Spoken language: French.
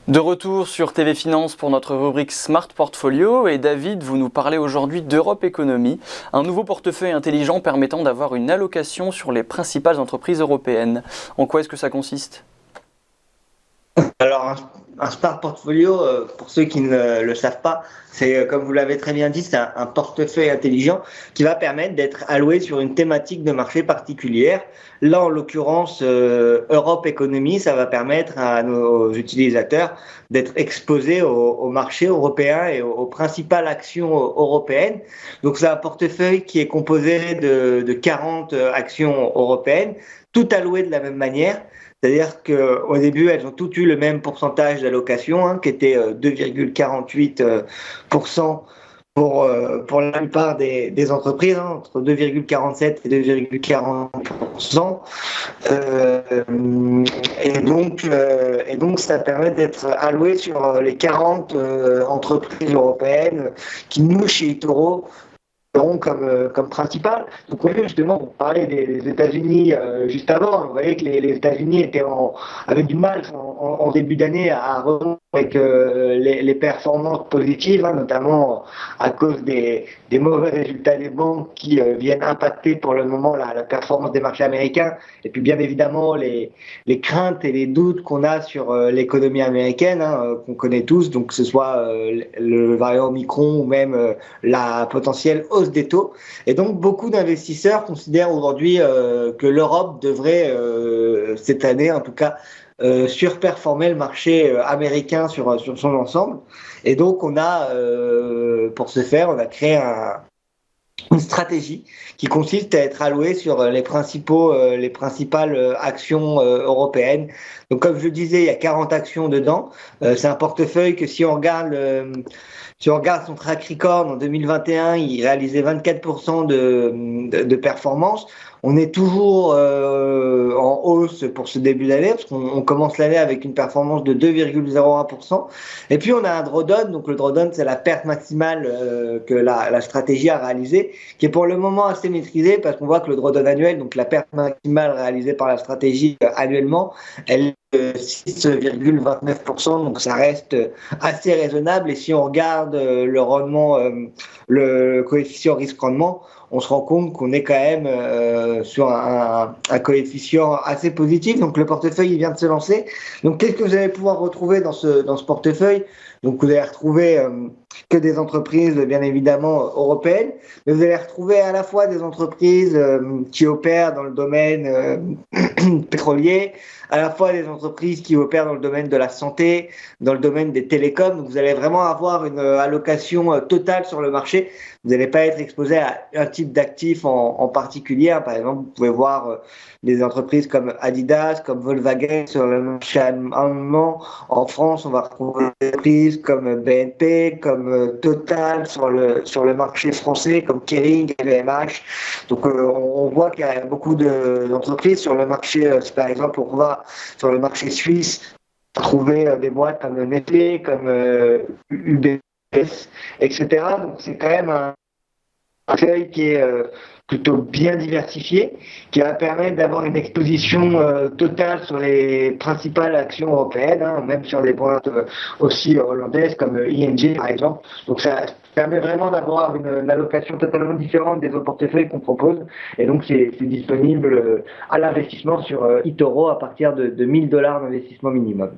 De retour sur TV Finance pour notre rubrique Smart Portfolio et David, vous nous parlez aujourd'hui d'Europe Économie, un nouveau portefeuille intelligent permettant d'avoir une allocation sur les principales entreprises européennes. En quoi est-ce que ça consiste ? Alors, un smart portfolio, pour ceux qui ne le savent pas, c'est, comme vous l'avez très bien dit, c'est un portefeuille intelligent qui va permettre d'être alloué sur une thématique de marché particulière. Là, en l'occurrence, Europe Économie, ça va permettre à nos utilisateurs d'être exposés au marché européen et aux principales actions européennes. Donc, c'est un portefeuille qui est composé de 40 actions européennes, toutes allouées de la même manière. C'est-à-dire qu'au début, elles ont toutes eu le même pourcentage d'allocation, qui était 2,48% pour la plupart des entreprises, entre 2,47 et 2,40%. Et donc, ça permet d'être alloué sur les 40 entreprises européennes qui, nous, chez eToro, comme principal. Donc, oui, justement, vous parlez des États-Unis juste avant. Vous voyez que les États-Unis avaient du mal en début d'année à remonter avec les performances positives, notamment à cause des mauvais résultats des banques qui viennent impacter pour le moment la performance des marchés américains. Et puis, bien évidemment, les craintes et les doutes qu'on a sur l'économie américaine, qu'on connaît tous, donc que ce soit le variant Omicron ou même la potentielle hausse des taux. Et donc, beaucoup d'investisseurs considèrent aujourd'hui que l'Europe devrait, cette année en tout cas, surperformer le marché américain sur son ensemble. Et donc, pour ce faire, on a créé une stratégie qui consiste à être alloué sur les principales actions européennes. Donc, comme je le disais, il y a 40 actions dedans. C'est un portefeuille que si on regarde son track record en 2021, il réalisait 24% de performance. On est toujours en hausse pour ce début d'année, parce qu'on commence l'année avec une performance de 2,01%. Et puis on a un drawdown, donc le drawdown c'est la perte maximale que la stratégie a réalisée, qui est pour le moment assez maîtrisée, parce qu'on voit que le drawdown annuel, donc la perte maximale réalisée par la stratégie annuellement, elle est de 6,29%, donc ça reste assez raisonnable. Et si on regarde le rendement, le coefficient risque-rendement, on se rend compte qu'on est quand même sur un coefficient assez positif. Donc le portefeuille il vient de se lancer. Donc qu'est-ce que vous allez pouvoir retrouver dans ce portefeuille? Donc vous allez retrouver que des entreprises bien évidemment européennes, mais vous allez retrouver à la fois des entreprises qui opèrent dans le domaine pétrolier, à la fois des entreprises qui opèrent dans le domaine de la santé, dans le domaine des télécoms. Donc vous allez vraiment avoir une allocation totale sur le marché. Vous n'allez pas être exposé à un type d'actif en particulier. Par exemple, vous pouvez voir des entreprises comme Adidas, comme Volkswagen sur le marché allemand. En France, on va retrouver des entreprises comme BNP, comme Total sur le marché français, comme Kering, LVMH. Donc on voit qu'il y a beaucoup d'entreprises sur le marché. Par exemple, on va sur le marché suisse trouver des boîtes comme Nestlé, comme UBS, etc. Donc c'est quand même un portefeuille qui est plutôt bien diversifié, qui va permettre d'avoir une exposition totale sur les principales actions européennes, même sur des boîtes aussi hollandaises comme ING par exemple. Donc ça permet vraiment d'avoir une allocation totalement différente des autres portefeuilles qu'on propose. Et donc c'est disponible à l'investissement sur eToro à partir de 1 000 $ d'investissement minimum.